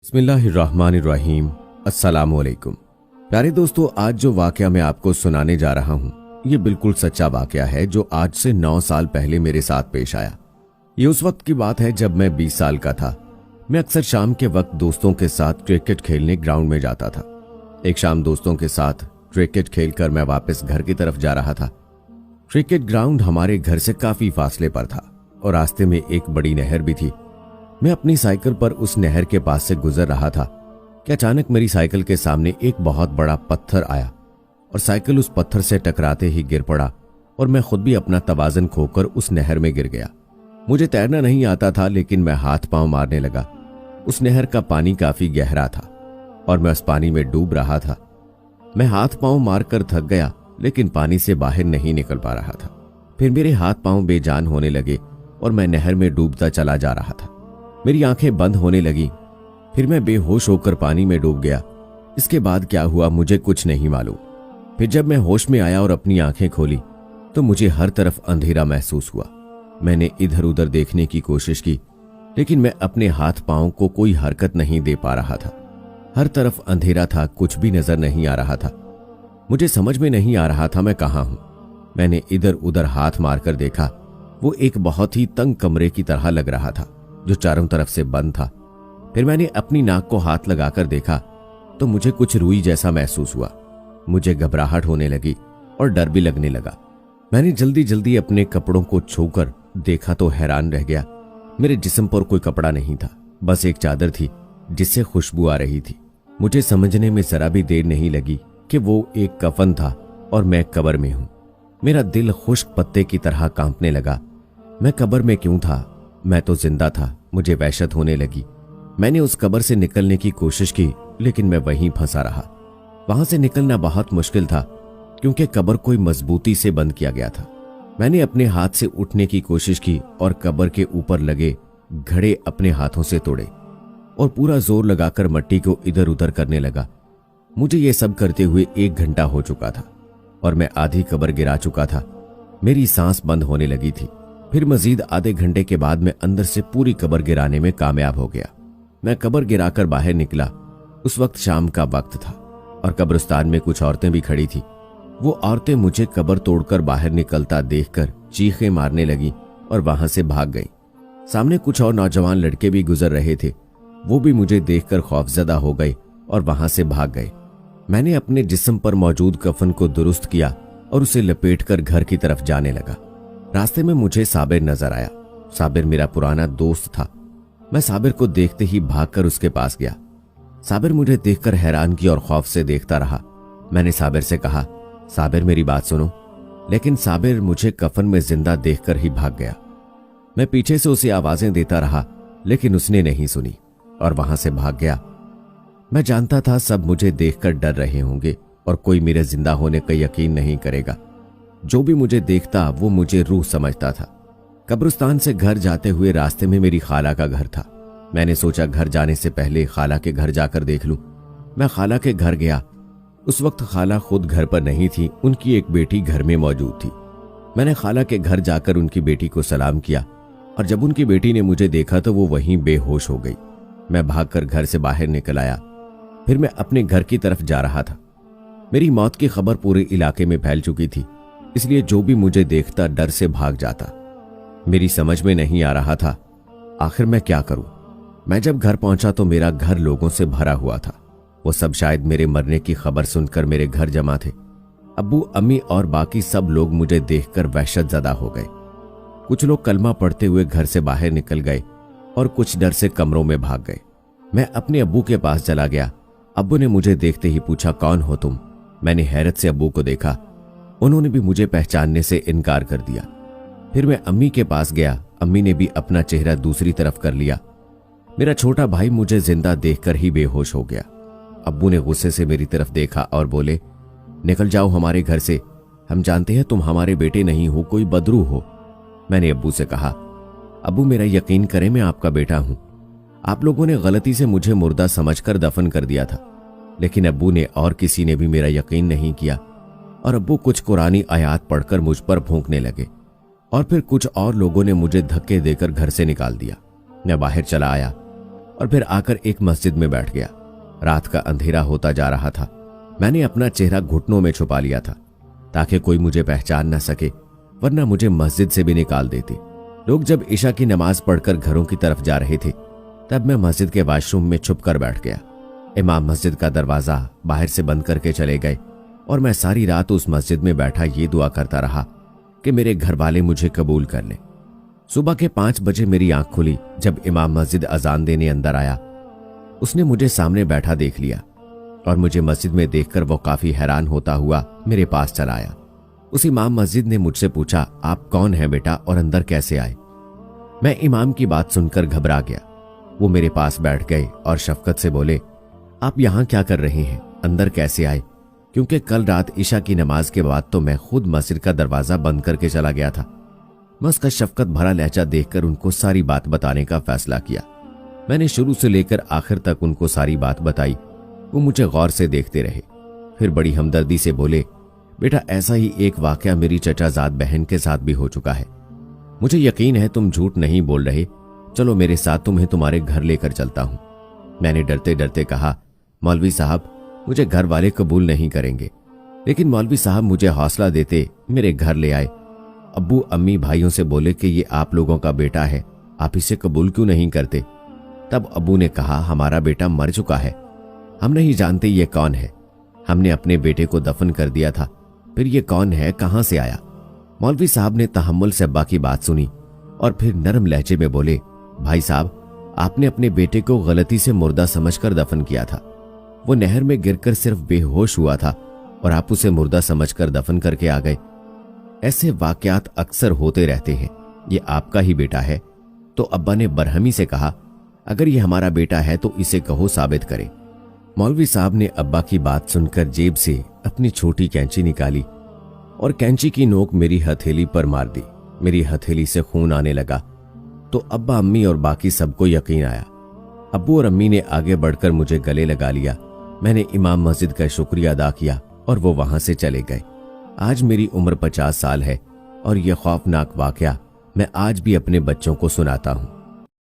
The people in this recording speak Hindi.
बिस्मिल्लाहिर्रहमानिर्रहीम। अस्सलामुअलैकुम। प्यारे दोस्तों, आज जो वाकया मैं आपको सुनाने जा रहा हूँ ये बिल्कुल सच्चा वाकया है जो आज से 9 साल पहले मेरे साथ पेश आया। ये उस वक्त की बात है जब मैं 20 साल का था। मैं अक्सर शाम के वक्त दोस्तों के साथ क्रिकेट खेलने ग्राउंड में जाता था। एक शाम दोस्तों के साथ क्रिकेट खेलकर मैं वापस घर की तरफ जा रहा था। क्रिकेट ग्राउंड हमारे घर से काफी फासले पर था और रास्ते में एक बड़ी नहर भी थी। मैं अपनी साइकिल पर उस नहर के पास से गुजर रहा था कि अचानक मेरी साइकिल के सामने एक बहुत बड़ा पत्थर आया और साइकिल उस पत्थर से टकराते ही गिर पड़ा और मैं खुद भी अपना तवाज़ुन खोकर उस नहर में गिर गया। मुझे तैरना नहीं आता था लेकिन मैं हाथ पांव मारने लगा। उस नहर का पानी काफी गहरा था और मैं उस पानी में डूब रहा था। मैं हाथ पांव मारकर थक गया लेकिन पानी से बाहर नहीं निकल पा रहा था। फिर मेरे हाथ पांव बेजान होने लगे और मैं नहर में डूबता चला जा रहा था। मेरी आंखें बंद होने लगी। फिर मैं बेहोश होकर पानी में डूब गया। इसके बाद क्या हुआ मुझे कुछ नहीं मालूम। फिर जब मैं होश में आया और अपनी आंखें खोली तो मुझे हर तरफ अंधेरा महसूस हुआ। मैंने इधर उधर देखने की कोशिश की लेकिन मैं अपने हाथ पांव को कोई हरकत नहीं दे पा रहा था। हर तरफ अंधेरा था, कुछ भी नजर नहीं आ रहा था। मुझे समझ में नहीं आ रहा था मैं कहाँ हूं। मैंने इधर उधर हाथ मारकर देखा। वो एक बहुत ही तंग कमरे की तरह लग रहा था जो चारों तरफ से बंद था। फिर मैंने अपनी नाक को हाथ लगाकर देखा तो मुझे कुछ रुई जैसा महसूस हुआ। मुझे घबराहट होने लगी और डर भी लगने लगा। मैंने जल्दी जल्दी अपने कपड़ों को छूकर देखा तो हैरान रह गया। मेरे जिस्म पर कोई कपड़ा नहीं था, बस एक चादर थी जिससे खुशबू आ रही थी। मुझे समझने में जरा भी देर नहीं लगी कि वो एक कफन था और मैं कब्र में हूं। मेरा दिल खुश्क पत्ते की तरह कांपने लगा। मैं कब्र में क्यों था? मैं तो जिंदा था। मुझे वहशत होने लगी। मैंने उस कब्र से निकलने की कोशिश की लेकिन मैं वहीं फंसा रहा। वहां से निकलना बहुत मुश्किल था क्योंकि कब्र कोई मजबूती से बंद किया गया था। मैंने अपने हाथ से उठने की कोशिश की और कब्र के ऊपर लगे घड़े अपने हाथों से तोड़े और पूरा जोर लगाकर मट्टी को इधर उधर करने लगा। मुझे ये सब करते हुए 1 घंटा हो चुका था और मैं आधी कब्र गिरा चुका था। मेरी सांस बंद होने लगी थी। फिर मजीद आधे घंटे के बाद मैं अंदर से पूरी कब्र गिराने में कामयाब हो गया। मैं कब्र गिराकर बाहर निकला। उस वक्त शाम का वक्त था और कब्रिस्तान में कुछ औरतें भी खड़ी थी। वो औरतें मुझे कब्र तोड़कर बाहर निकलता देखकर चीखें मारने लगी और वहां से भाग गईं। सामने कुछ और नौजवान लड़के भी गुजर रहे थे। वो भी मुझे देखकर खौफजदा हो गए और वहां से भाग गए। मैंने अपने जिस्म पर मौजूद कफन को दुरुस्त किया और उसे लपेटकर घर की तरफ जाने लगा। रास्ते में मुझे साबिर नजर आया। साबिर मेरा पुराना दोस्त था। मैं साबिर को देखते ही भागकर उसके पास गया। साबिर मुझे देखकर हैरानगी और खौफ से देखता रहा। मैंने साबिर से कहा, साबिर मेरी बात सुनो। लेकिन साबिर मुझे कफन में जिंदा देखकर ही भाग गया। मैं पीछे से उसे आवाजें देता रहा लेकिन उसने नहीं सुनी और वहां से भाग गया। मैं जानता था सब मुझे देखकर डर रहे होंगे और कोई मेरे जिंदा होने का यकीन नहीं करेगा। जो भी मुझे देखता वो मुझे रूह समझता था। कब्रिस्तान से घर जाते हुए रास्ते में मेरी खाला का घर था। मैंने सोचा घर जाने से पहले खाला के घर जाकर देख लूं। मैं खाला के घर गया। उस वक्त खाला खुद घर पर नहीं थी, उनकी एक बेटी घर में मौजूद थी। मैंने खाला के घर जाकर उनकी बेटी को सलाम किया और जब उनकी बेटी ने मुझे देखा तो वो वहीं बेहोश हो गई। मैं भागकर घर से बाहर निकल आया। फिर मैं अपने घर की तरफ जा रहा था। मेरी मौत की खबर पूरे इलाके में फैल चुकी थी, इसलिए जो भी मुझे देखता डर से भाग जाता। मेरी समझ में नहीं आ रहा था आखिर मैं क्या करूं। मैं जब घर पहुंचा तो मेरा घर लोगों से भरा हुआ था। वो सब शायद मेरे मरने की खबर सुनकर मेरे घर जमा थे। अब्बू, अम्मी और बाकी सब लोग मुझे देखकर वहशतज़दा हो गए। कुछ लोग कलमा पढ़ते हुए घर से बाहर निकल गए और कुछ डर से कमरों में भाग गए। मैं अपने अब्बू के पास चला गया। अब्बू ने मुझे देखते ही पूछा, कौन हो तुम? मैंने हैरत से अब्बू को देखा। उन्होंने भी मुझे पहचानने से इनकार कर दिया। फिर मैं अम्मी के पास गया। अम्मी ने भी अपना चेहरा दूसरी तरफ कर लिया। मेरा छोटा भाई मुझे जिंदा देखकर ही बेहोश हो गया। अब्बू ने गुस्से से मेरी तरफ देखा और बोले, निकल जाओ हमारे घर से। हम जानते हैं तुम हमारे बेटे नहीं हो, कोई बदरू हो। मैंने अब्बू से कहा, अब्बू मेरा यकीन करें मैं आपका बेटा हूं। आप लोगों ने गलती से मुझे मुर्दा समझकर दफन कर दिया था। लेकिन अब्बू ने और किसी ने भी मेरा यकीन नहीं किया और अब्बू कुछ कुरानी आयात पढ़कर मुझ पर फूंकने लगे और फिर कुछ और लोगों ने मुझे धक्के देकर घर से निकाल दिया। मैं बाहर चला आया और फिर आकर एक मस्जिद में बैठ गया। रात का अंधेरा होता जा रहा था। मैंने अपना चेहरा घुटनों में छुपा लिया था ताकि कोई मुझे पहचान न सके, वरना मुझे मस्जिद से भी निकाल देते। लोग जब ईशा की नमाज पढ़कर घरों की तरफ जा रहे थे तब मैं मस्जिद के वॉशरूम में छुप कर बैठ गया। इमाम मस्जिद का दरवाजा बाहर से बंद करके चले गए और मैं सारी रात उस मस्जिद में बैठा ये दुआ करता रहा कि मेरे घर वाले मुझे कबूल कर लें। सुबह के 5 बजे मेरी आंख खुली जब इमाम मस्जिद अजान देने अंदर आया। उसने मुझे सामने बैठा देख लिया और मुझे मस्जिद में देखकर वो काफी हैरान होता हुआ मेरे पास चला आया। उस इमाम मस्जिद ने मुझसे पूछा, आप कौन हैं बेटा और अंदर कैसे आए? मैं इमाम की बात सुनकर घबरा गया। वो मेरे पास बैठ गए और शफकत से बोले, आप यहां क्या कर रहे हैं, अंदर कैसे आए? क्योंकि कल रात ईशा की नमाज के बाद तो मैं खुद मस्जिद का दरवाजा बंद करके चला गया था। मैं उसका शफकत भरा लहजा देखकर उनको सारी बात बताने का फैसला किया। मैंने शुरू से लेकर आखिर तक उनको सारी बात बताई। वो मुझे गौर से देखते रहे, फिर बड़ी हमदर्दी से बोले, बेटा ऐसा ही एक वाकया मेरी चचाजाद बहन के साथ भी हो चुका है। मुझे यकीन है तुम झूठ नहीं बोल रहे, चलो मेरे साथ तुम्हें तुम्हारे घर लेकर चलता हूं। मैंने डरते डरते कहा, मौलवी साहब मुझे घर वाले कबूल नहीं करेंगे। लेकिन मौलवी साहब मुझे हौसला देते मेरे घर ले आए। अब्बू अम्मी भाइयों से बोले कि ये आप लोगों का बेटा है, आप इसे कबूल क्यों नहीं करते? तब अब्बू ने कहा, हमारा बेटा मर चुका है, हम नहीं जानते ये कौन है। हमने अपने बेटे को दफन कर दिया था, फिर ये कौन है, कहां से आया? मौलवी साहब ने तहम्मुल से अब्बा की बात सुनी और फिर नरम लहजे में बोले, भाई साहब आपने अपने बेटे को गलती से मुर्दा समझकर दफन किया था। वो नहर में गिरकर सिर्फ बेहोश हुआ था और आप उसे मुर्दा समझकर दफन करके आ गए। ऐसे वाकयात अक्सर होते रहते हैं। ये आपका ही बेटा है? तो अब्बा ने बरहमी से कहा, अगर ये हमारा बेटा है तो इसे कहो साबित करे। मौलवी साहब ने अब्बा की बात सुनकर जेब से अपनी छोटी कैंची निकाली और कैंची की नोक मेरी हथेली पर मार दी। मेरी हथेली से खून आने लगा तो अब्बा अम्मी और बाकी सबको यकीन आया। अब्बू और अम्मी ने आगे बढ़कर मुझे गले लगा लिया। मैंने इमाम मस्जिद का शुक्रिया अदा किया और वो वहां से चले गए। आज मेरी उम्र 50 साल है और यह खौफनाक वाकया मैं आज भी अपने बच्चों को सुनाता हूं।